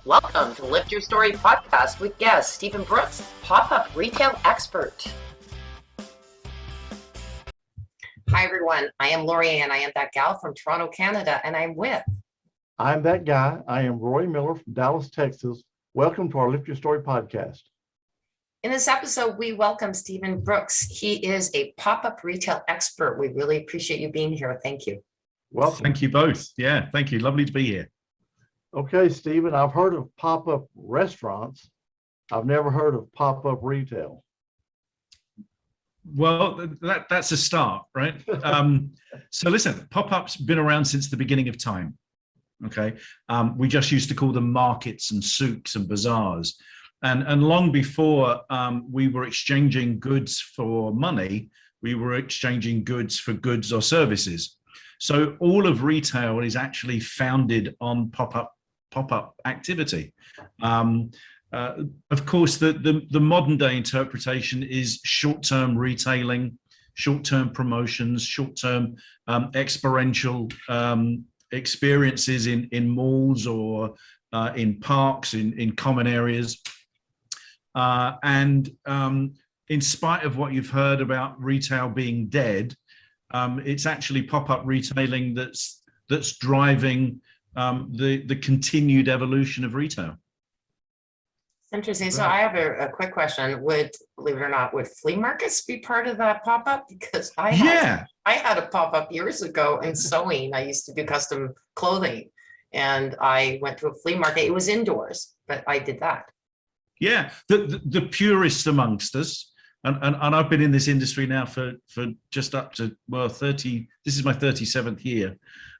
Welcome to Lift Your Story podcast with guest Stephen Brooks, pop-up retail expert. Hi, everyone. I am Lori Ann. I am that gal from Toronto, Canada, and I'm that guy. I am Roy Miller from Dallas, Texas. Welcome to our Lift Your Story podcast. In this episode, we welcome Stephen Brooks. He is a pop-up retail expert. We really appreciate you being here. Thank you. Welcome. Thank you both. Yeah, thank you. Lovely to be here. Okay, Stephen, I've heard of pop-up restaurants. I've never heard of pop-up retail. Well, that's a start, right? So listen, pop-ups been around since the beginning of time. Okay, we just used to call them markets and souks and bazaars, and long before we were exchanging goods for money, we were exchanging goods for goods or services. So all of retail is actually founded on pop-up activity. Of course, the modern day interpretation is short-term retailing, short-term promotions, short-term experiential experiences in malls or in parks, in common areas. And in spite of what you've heard about retail being dead, it's actually pop-up retailing that's driving the continued evolution of retail. Interesting. So I have a quick question. Believe it or not, would flea markets be part of that pop-up? Because I had a pop-up years ago in sewing. I used to do custom clothing, and I went to a flea market. It was indoors, but I did that. Yeah, the purists amongst us, and I've been in this industry now for just up to 30. This is my 37th year.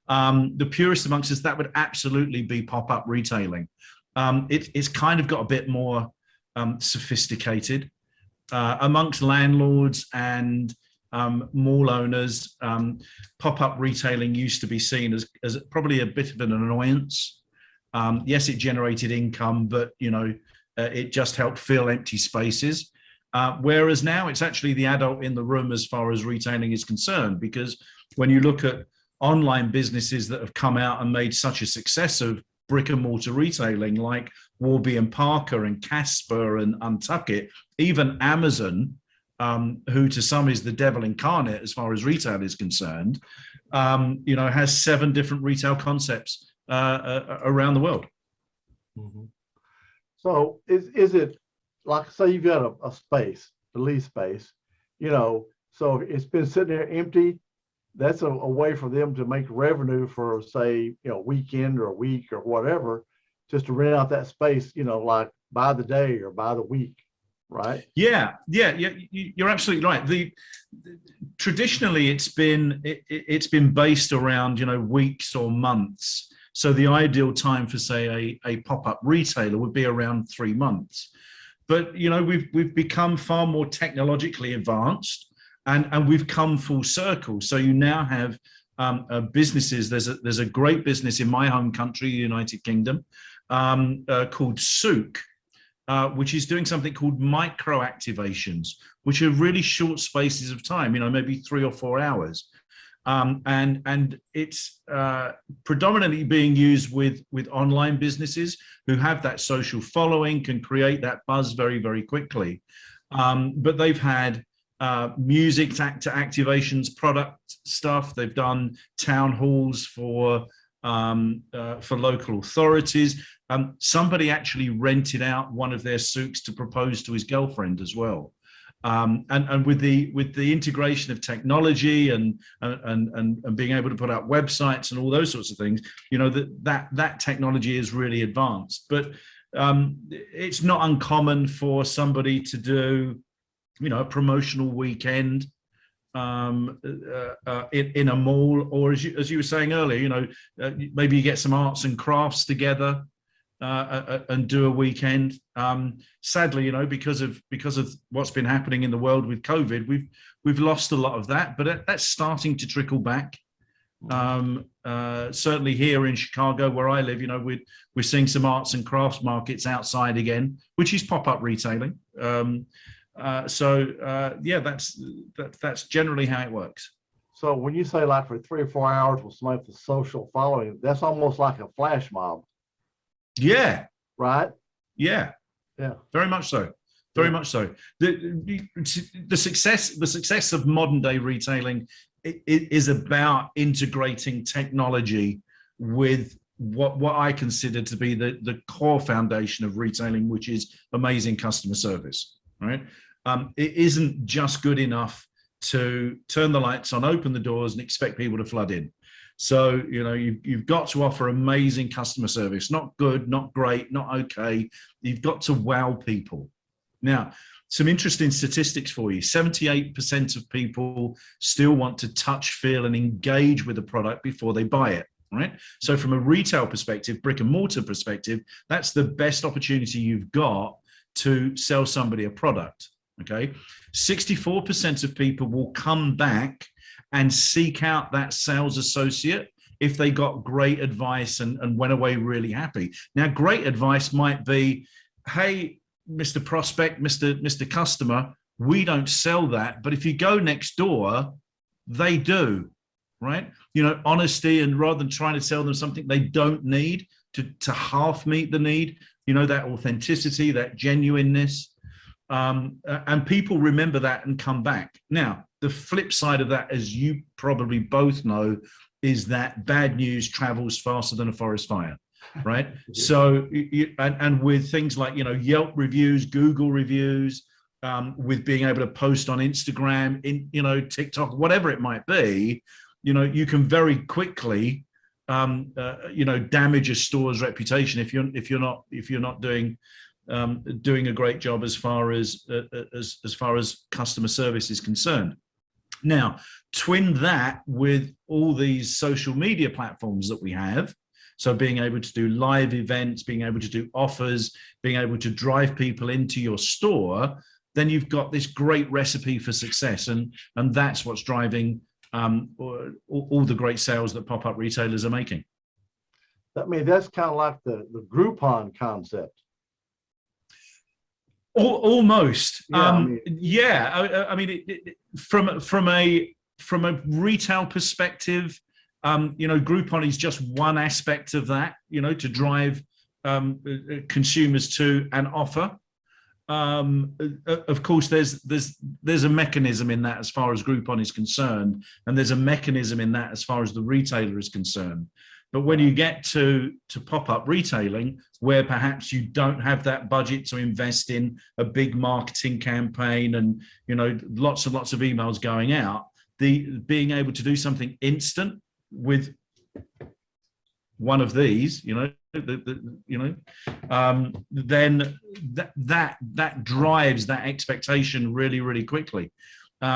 The purists amongst us, that would absolutely be pop-up retailing. It's kind of got a bit more sophisticated amongst landlords and mall owners. Pop-up retailing used to be seen as probably a bit of an annoyance. Yes, it generated income, but it just helped fill empty spaces. Whereas now it's actually the adult in the room as far as retailing is concerned, because when you look at online businesses that have come out and made such a success of brick and mortar retailing, like Warby and Parker and Casper and Untuckit, even Amazon, who to some is the devil incarnate as far as retail is concerned, has 7 different retail concepts around the world. Mm-hmm. So is it like, say you've got a space, the lease space, so it's been sitting there empty. That's a way for them to make revenue for, say, a weekend or a week or whatever, just to rent out that space, like by the day or by the week, right? Yeah, you're absolutely right. Traditionally, it's been based around weeks or months. So the ideal time for, say, a pop-up retailer would be around 3 months. But we've become far more technologically advanced. And we've come full circle. So you now have businesses. There's a great business in my home country, the United Kingdom, called Sook, which is doing something called micro activations, which are really short spaces of time, maybe 3 or 4 hours. And it's predominantly being used with online businesses who have that social following, can create that buzz very, very quickly. But they've had music activations, product stuff. They've done town halls for local authorities. Somebody actually rented out one of their souks to propose to his girlfriend as well. And with the integration of technology and being able to put out websites and all those sorts of things, that technology is really advanced. But it's not uncommon for somebody to do a promotional weekend in a mall, or as you were saying earlier, maybe you get some arts and crafts together and do a weekend. Sadly, because of what's been happening in the world with COVID, we've lost a lot of that, but that's starting to trickle back. Certainly here in Chicago, where I live, we're seeing some arts and crafts markets outside again, which is pop-up retailing. That's generally how it works. So when you say like for 3 or 4 hours with somebody with a social following, that's almost like a flash mob. Yeah, right? Yeah, Yeah. very much so. Very much so. The success of modern day retailing is about integrating technology with what I consider to be the core foundation of retailing, which is amazing customer service. Right? It isn't just good enough to turn the lights on, open the doors, and expect people to flood in. So, you know, you've got to offer amazing customer service, not good, not great, not okay. You've got to wow people. Now, some interesting statistics for you. 78% of people still want to touch, feel, and engage with a product before they buy it, right? So from a retail perspective, brick and mortar perspective, that's the best opportunity you've got to sell somebody a product, okay? 64% of people will come back and seek out that sales associate if they got great advice and went away really happy. Now, great advice might be, hey, Mr. Prospect, Mr. Customer, we don't sell that, but if you go next door, they do, right? You know, honesty, and rather than trying to sell them something they don't need to half meet the need, you know, that authenticity, that genuineness, and people remember that and come back. Now, the flip side of that, as you probably both know, is that bad news travels faster than a forest fire. Right. So, and with things like, you know, Yelp reviews, Google reviews, with being able to post on Instagram, you know, TikTok, whatever it might be, you know, you can very quickly, you know, damage a store's reputation if you're not doing a great job as far as customer service is concerned. Now, twin that with all these social media platforms that we have. So being able to do live events, being able to do offers, being able to drive people into your store, then you've got this great recipe for success. And that's what's driving all the great sales that pop-up retailers are making. I mean, that's kind of like the Groupon concept. Almost. Yeah, I mean, from a retail perspective, you know, Groupon is just one aspect of that, you know, to drive consumers to an offer. Of course, there's a mechanism in that as far as Groupon is concerned, and there's a mechanism in that as far as the retailer is concerned. But when you get to pop-up retailing, where perhaps you don't have that budget to invest in a big marketing campaign and, you know, lots and lots of emails going out, being able to do something instant with one of these, you know, then that drives that expectation really, really quickly. You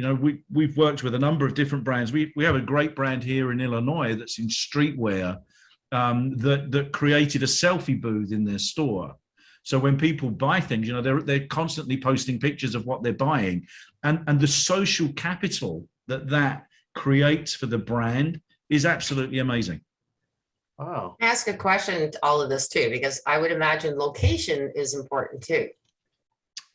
know, we've worked with a number of different brands. We have a great brand here in Illinois that's in streetwear, that created a selfie booth in their store. So when people buy things, you know, they're constantly posting pictures of what they're buying, and the social capital that creates for the brand is absolutely amazing. Wow. I ask a question to all of this too, because I would imagine location is important too.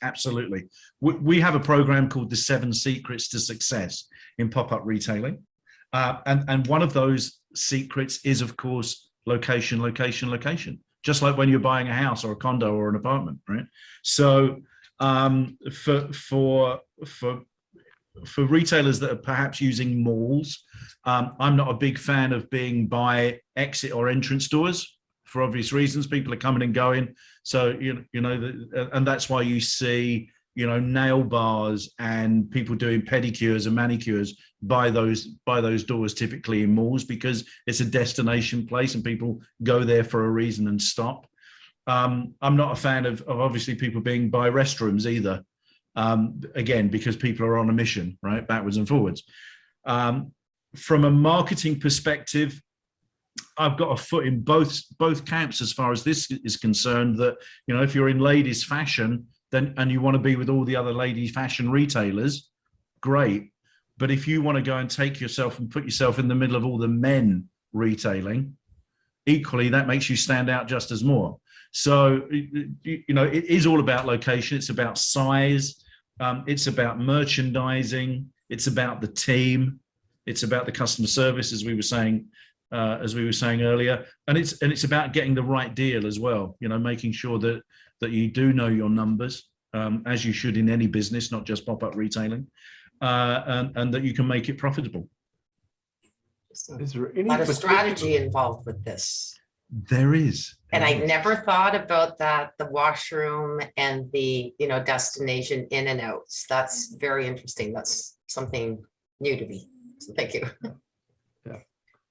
Absolutely. We have a program called the 7 Secrets to Success in pop-up retailing. And one of those secrets is, of course, location, location, location. Just like when you're buying a house or a condo or an apartment, right? So for retailers that are perhaps using malls, I'm not a big fan of being by exit or entrance doors for obvious reasons. People are coming and going. So, you know, and that's why you see, you know, nail bars and people doing pedicures and manicures by those doors, typically in malls, because it's a destination place and people go there for a reason and stop. I'm not a fan of obviously people being by restrooms either. Again, because people are on a mission, right, backwards and forwards. From a marketing perspective, I've got a foot in both camps as far as this is concerned. That, you know, if you're in ladies fashion, then and you want to be with all the other ladies fashion retailers, great. But if you want to go and take yourself and put yourself in the middle of all the men retailing, equally that makes you stand out just as more. So, you know, it is all about location. It's about size. It's about merchandising. It's about the team. It's about the customer service, as we were saying as we were saying earlier, and it's about getting the right deal as well. You know, making sure that you do know your numbers, as you should in any business, not just pop-up retailing, and that you can make it profitable. Is there any lot of strategy involved with this? There is. And I never thought about that, the washroom and the, you know, destination in and outs. That's very interesting. That's something new to me. So thank you. Yeah,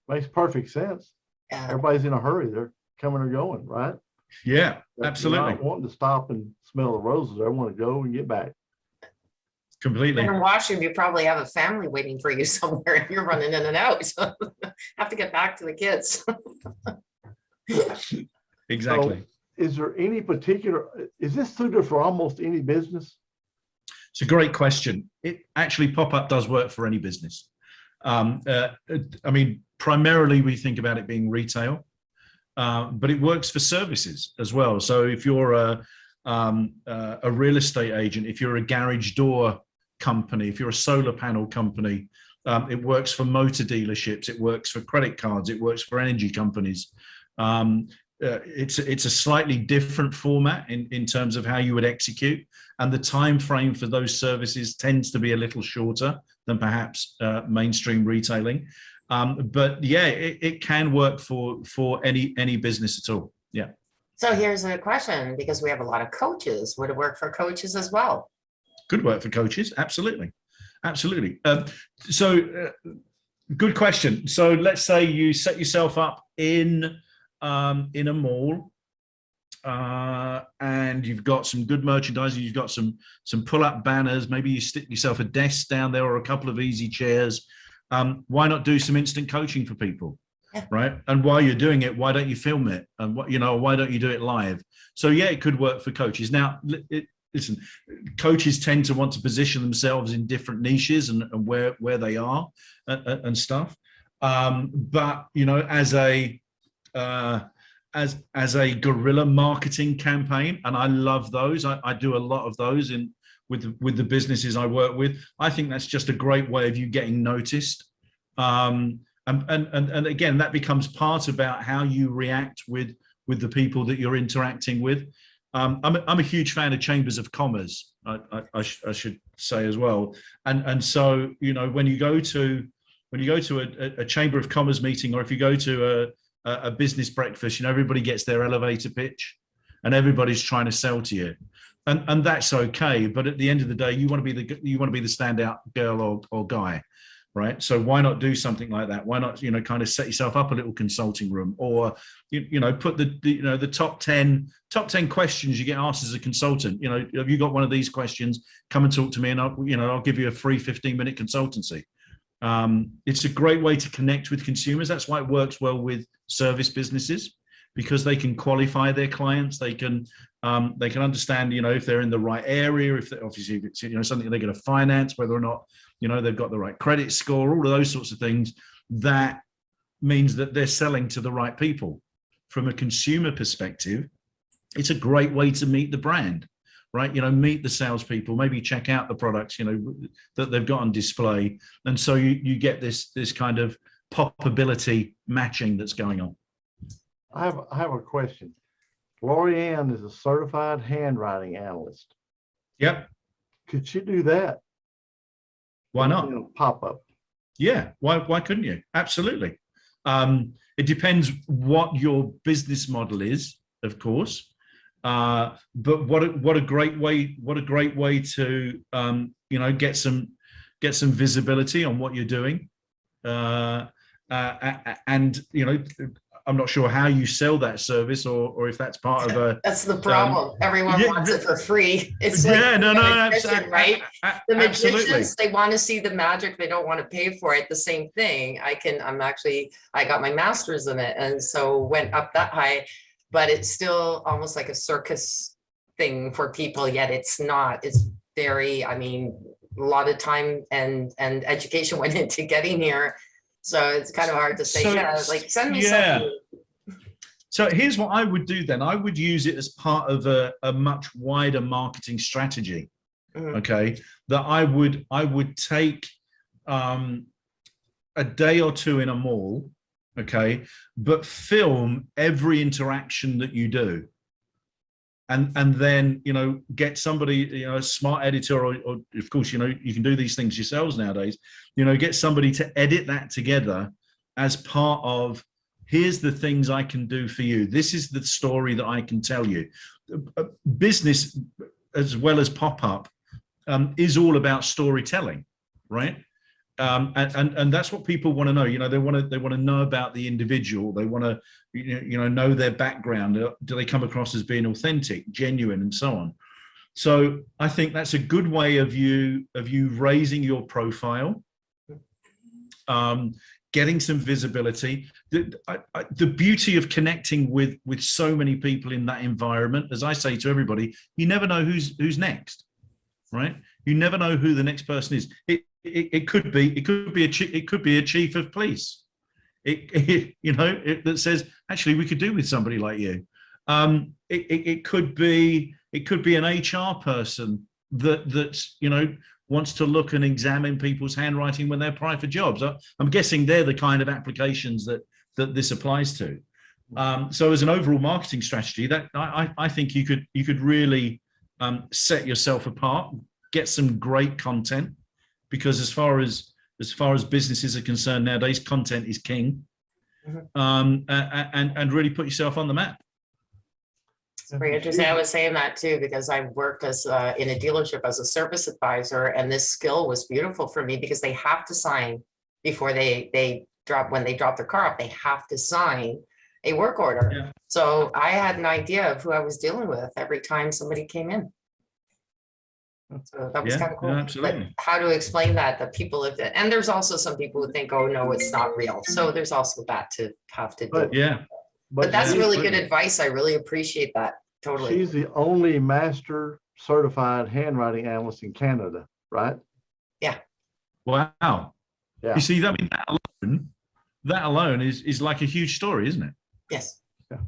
makes perfect sense. Everybody's in a hurry. They're coming or going, right? Yeah, They're absolutely. not wanting to stop and smell the roses. They want to go and get back. Completely. In a washroom, you probably have a family waiting for you somewhere and you're running in and out. So have to get back to the kids. Exactly. So is there any particular, is this suited for almost any business? It's a great question. It actually, pop-up does work for any business. I mean, primarily we think about it being retail, but it works for services as well. So if you're a real estate agent, if you're a garage door company, if you're a solar panel company, it works for motor dealerships, it works for credit cards, it works for energy companies. It's a slightly different format in terms of how you would execute, and the time frame for those services tends to be a little shorter than perhaps mainstream retailing. But yeah, it can work for any business at all. Yeah. So here's a question, because we have a lot of coaches. Would it work for coaches as well? Could work for coaches. Absolutely. Absolutely. Good question. So let's say you set yourself up in a mall, and you've got some good merchandising, you've got some pull-up banners, maybe you stick yourself a desk down there or a couple of easy chairs. Why not do some instant coaching for people? Yeah. Right? And while you're doing it, why don't you film it? And why don't you do it live? So yeah, it could work for coaches. Now, listen, coaches tend to want to position themselves in different niches and where they are and stuff. But as a guerrilla marketing campaign, and I love those. I do a lot of those with the businesses I work with. I think that's just a great way of you getting noticed. And again, that becomes part about how you react with the people that you're interacting with. I'm a huge fan of chambers of commerce, I should say as well. And so, when you go to a chamber of commerce meeting, or if you go to a business breakfast, everybody gets their elevator pitch and everybody's trying to sell to you. And that's okay. But at the end of the day, you want to be the standout girl or guy. Right. So why not do something like that? Why not, kind of set yourself up a little consulting room, or, put the top 10 questions you get asked as a consultant. Have you got one of these questions? Come and talk to me, and I'll give you a free 15-minute consultancy. It's a great way to connect with consumers. That's why it works well with service businesses, because they can qualify their clients. They can understand, if they're in the right area, if obviously if it's, something they're going to finance, whether or not, they've got the right credit score, all of those sorts of things. That means that they're selling to the right people. From a consumer perspective, it's a great way to meet the brand, right? Meet the salespeople, maybe check out the products, that they've got on display. And so you get this kind of popability matching that's going on. I have a question. Lorianne is a certified handwriting analyst. Yep. Could she do that? Why not? Pop up. Yeah. Why couldn't you? Absolutely. It depends what your business model is, of course. But what a great way to get some visibility on what you're doing. And I'm not sure how you sell that service, or if that's part of a. That's the problem. Everyone wants it for free. It's like magician, right? The absolutely. magicians, they want to see the magic. They don't want to pay for it. The same thing. I got my master's in it, and so went up that high, but it's still almost like a circus thing for people. Yet it's not. It's very. I mean, a lot of time and education went into getting here. So it's kind of hard to say, send me something. So here's what I would do then. I would use it as part of a much wider marketing strategy. Mm-hmm. Okay. That I would take a day or two in a mall okay, but film every interaction that you do. And then, you know, get somebody, you know, a smart editor, or of course, you know, you can do these things yourselves nowadays, you know, get somebody to edit that together as part of, here's the things I can do for you. This is the story that I can tell you. Business, as well as pop-up, is all about storytelling, right? And that's what people want to know. You know, they want to know about the individual. They want to, you know their background. Do they come across as being authentic, genuine, and so on? So I think that's a good way of you raising your profile, getting some visibility. The beauty of connecting with so many people in that environment, as I say to everybody, you never know who's next, right? You never know who the next person is. It could be a chief of police. That says, actually, we could do with somebody like you. It could be an HR person that wants to look and examine people's handwriting when they apply for jobs. I'm guessing they're the kind of applications that this applies to. So as an overall marketing strategy, that I think you could really set yourself apart, get some great content, because as far as businesses are concerned nowadays, content is king. And really put yourself on the map. It's very interesting. I was saying that too, because I worked as in a dealership as a service advisor, and this skill was beautiful for me because they have to sign before they drop their car off. They have to sign a work order. Yeah. So I had an idea of who I was dealing with every time somebody came in. So that was kind of cool. Yeah, absolutely. But how to explain that people have, and there's also some people who think, oh no, it's not real. So there's also that to have to do. But that's really good advice. I really appreciate that. Totally. She's the only master certified handwriting analyst in Canada, right? Yeah. Wow. Yeah. You see, I mean, that alone is like a huge story, isn't it? Yes. Yeah.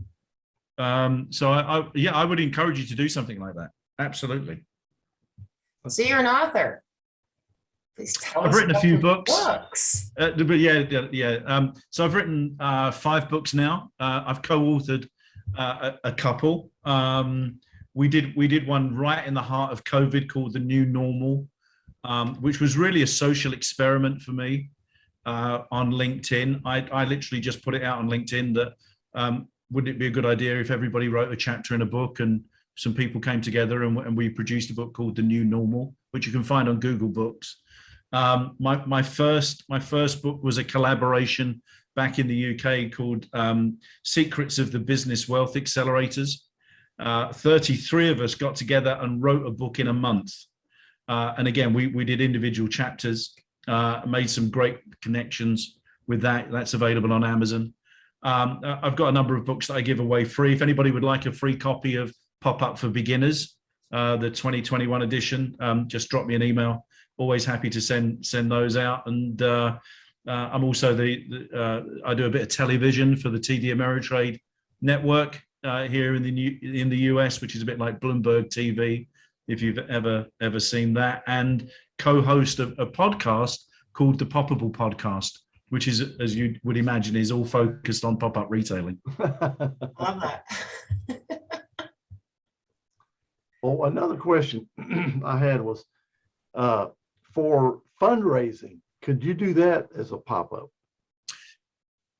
So I would encourage you to do something like that. Absolutely. So you're an author. Please tell us. I've written a few books. But yeah. So I've written 5 books now. I've co-authored a couple. We did one right in the heart of COVID called The New Normal, which was really a social experiment for me on LinkedIn. I literally just put it out on LinkedIn that wouldn't it be a good idea if everybody wrote a chapter in a book, and some people came together and we produced a book called The New Normal, which you can find on Google Books. My first book was a collaboration back in the UK called Secrets of the Business Wealth Accelerators. 33 of us got together and wrote a book in a month. And again, we did individual chapters, made some great connections with that. That's available on Amazon. I've got a number of books that I give away free. If anybody would like a free copy of Pop-Up for Beginners, the 2021 edition, just drop me an email. Always happy to send those out. And I'm also I do a bit of television for the TD Ameritrade network here in the US, which is a bit like Bloomberg TV, if you've ever seen that, and co-host a podcast called the Popup Podcast, which is, as you would imagine, is all focused on pop-up retailing. Love that. Well, another question I had was for fundraising, could you do that as a pop-up?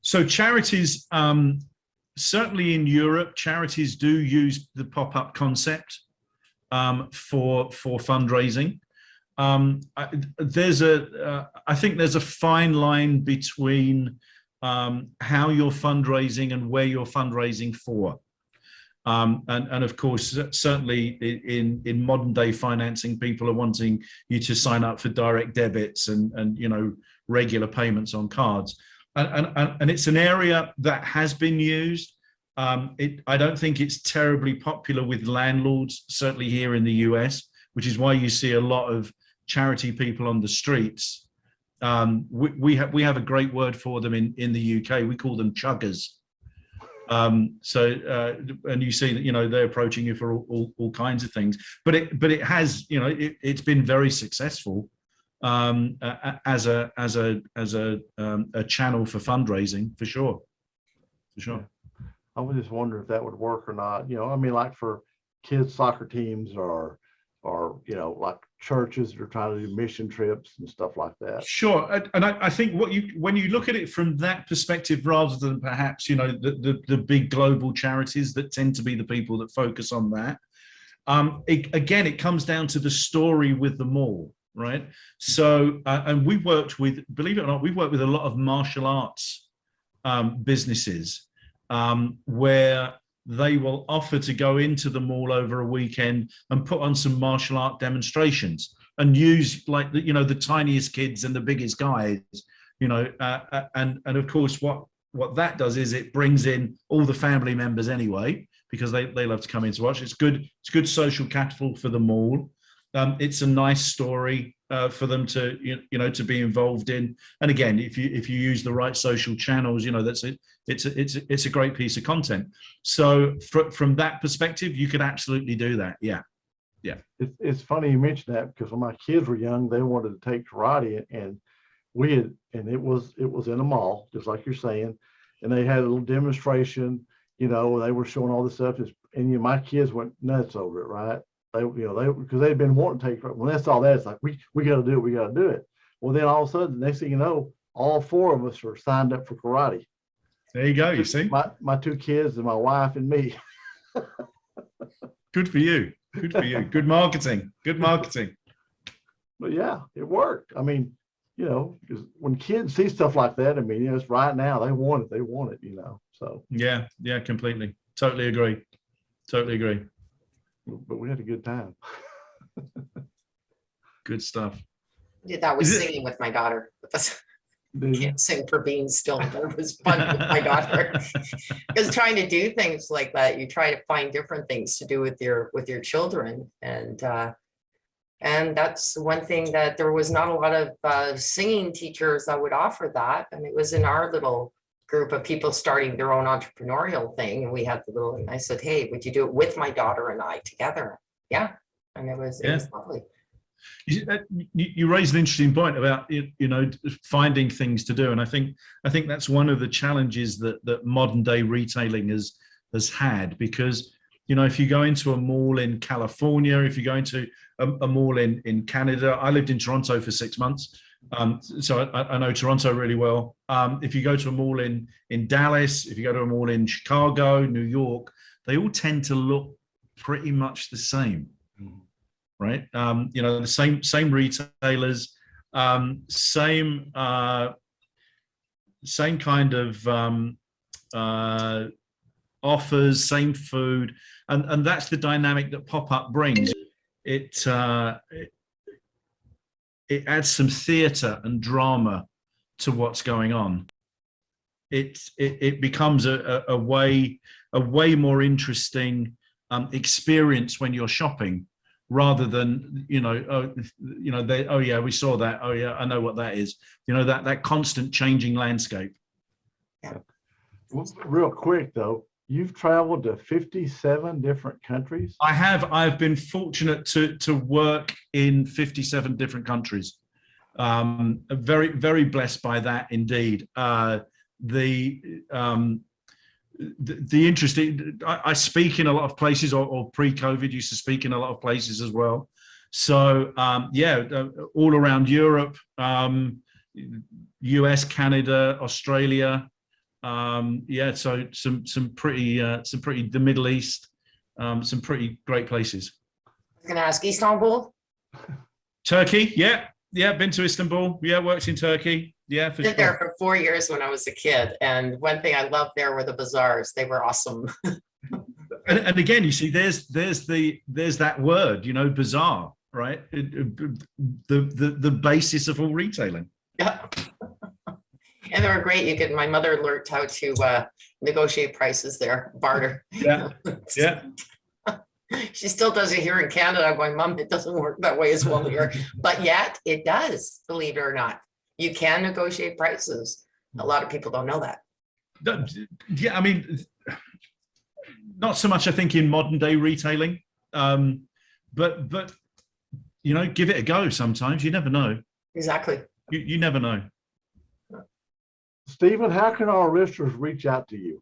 So charities, certainly in Europe, charities do use the pop-up concept for fundraising. I think there's a fine line between how you're fundraising and where you're fundraising for. And of course, certainly in modern day financing, people are wanting you to sign up for direct debits and regular payments on cards. And it's an area that has been used. I don't think it's terribly popular with landlords, certainly here in the US, which is why you see a lot of charity people on the streets. We have a great word for them in the UK. We call them chuggers. And you see that they're approaching you for all kinds of things, but it has it's been very successful as a channel for fundraising, for sure. For sure. Yeah. I was just wondering if that would work or not. You know, I mean, like for kids' soccer teams or you know, like churches that are trying to do mission trips and stuff like that. Sure, and I think when you look at it from that perspective, rather than perhaps, you know, the big global charities that tend to be the people that focus on that, again, it comes down to the story with the mall, right? So, and we worked with, believe it or not, we've worked with a lot of martial arts businesses where they will offer to go into the mall over a weekend and put on some martial art demonstrations and use, like, you know, the tiniest kids and the biggest guys, you know, and of course what that does is it brings in all the family members anyway, because they love to come in to watch. It's good social capital for the mall. It's a nice story for them to, you know, to be involved in. And again, if you use the right social channels, you know, that's it. It's a great piece of content. So from that perspective, you could absolutely do that. Yeah. Yeah. It's funny you mentioned that, because when my kids were young, they wanted to take karate, and it was in a mall, just like you're saying, and they had a little demonstration, you know, they were showing all this stuff, and you know, my kids went nuts over it, right? Because they'd been wanting to take, when that's all that, it's like, we got to do it, we got to do it. Well, then all of a sudden, the next thing you know, all 4 of us are signed up for karate. There you go. You see, my 2 kids and my wife and me. Good for you. Good for you. Good marketing. Good marketing. But yeah, it worked. I mean, you know, because when kids see stuff like that, I mean, you know, it's right now, they want it, you know. So yeah, completely. Totally agree. But we had a good time. Good stuff. Did that with singing with my daughter. Can't sing for being still, but it was fun with my daughter. Because trying to do things like that, you try to find different things to do with your children, and that's one thing, that there was not a lot of singing teachers that would offer that, and it was in our little group of people starting their own entrepreneurial thing, and we had the little, and I said, hey, would you do it with my daughter and I together? Yeah, and it was lovely. You raised an interesting point about, you know, finding things to do, and I think that's one of the challenges that modern day retailing has had, because, you know, if you go into a mall in California, if you go into a mall in Canada, I lived in Toronto for 6 months, so I know Toronto really well. If you go to a mall in Dallas, if you go to a mall in Chicago, New York, they all tend to look pretty much the same. Right, you know, the same retailers, same kind of offers, same food, and that's the dynamic that pop-up brings. It adds some theatre and drama to what's going on. It becomes a way more interesting experience when you're shopping, rather than, you know, oh yeah, we saw that, oh yeah, I know what that is, you know, that constant changing landscape. Yeah. Real quick though, you've traveled to 57 different countries. I've been fortunate to work in 57 different countries. Very, very blessed by that indeed. The interesting, I speak in a lot of places, or pre-COVID used to speak in a lot of places as well. So yeah, all around Europe, US, Canada, Australia. Yeah, so some pretty the Middle East, some pretty great places. I was going to ask, Istanbul, Turkey. Yeah, been to Istanbul. Yeah, worked in Turkey. Yeah, for lived there for 4 years when I was a kid, and one thing I loved there were the bazaars. They were awesome. and again, you see, there's that word, you know, bazaar, right? The basis of all retailing. Yeah. And they were great. My mother learned how to negotiate prices there, barter. Yeah. She still does it here in Canada. I'm going, Mom, it doesn't work that way as well here. But yet it does, believe it or not. You can negotiate prices. A lot of people don't know that. Yeah, I mean, not so much, I think, in modern day retailing, but you know, give it a go sometimes. You never know. Exactly. You never know. Stephen, how can our listeners reach out to you?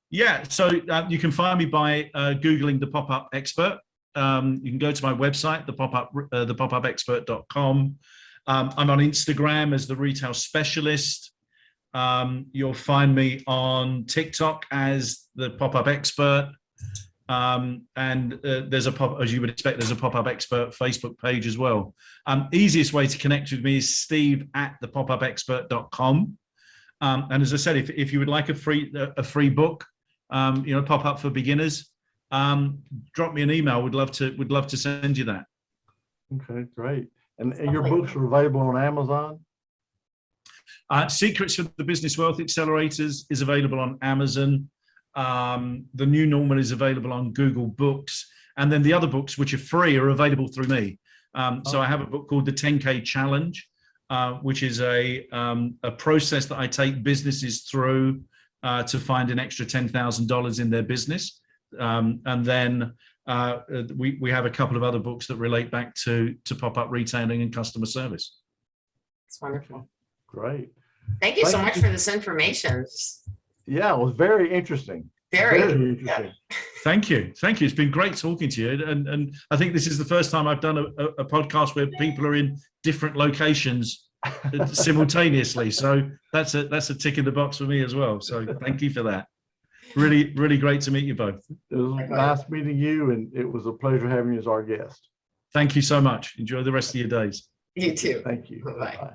Yeah, so you can find me by Googling the Pop-Up Expert. You can go to my website, thepopupexpert.com. I'm on Instagram as the Retail Specialist. You'll find me on TikTok as the Pop-Up Expert. And there's as you would expect, there's a Pop-Up Expert Facebook page as well. Easiest way to connect with me is steve@thepopupexpert.com. And as I said, if you would like a free book, pop-up for beginners, drop me an email. We'd love to send you that. Okay, great. And your books are available on Amazon? Secrets for the Business Wealth Accelerators is available on Amazon. The New Normal is available on Google Books. And then the other books, which are free, are available through me. So I have a book called The 10K Challenge, which is a process that I take businesses through to find an extra $10,000 in their business. And then we have a couple of other books that relate back to pop-up retailing and customer service. It's wonderful. Great. Thank you so much for this information. Yeah, it was very interesting. Very interesting. Yeah. Thank you. It's been great talking to you. And I think this is the first time I've done a podcast where people are in different locations simultaneously. So that's a tick in the box for me as well. So thank you for that. Really, really great to meet you both. It was nice meeting you, and it was a pleasure having you as our guest. Thank you so much. Enjoy the rest of your days. You too. Thank you. Bye.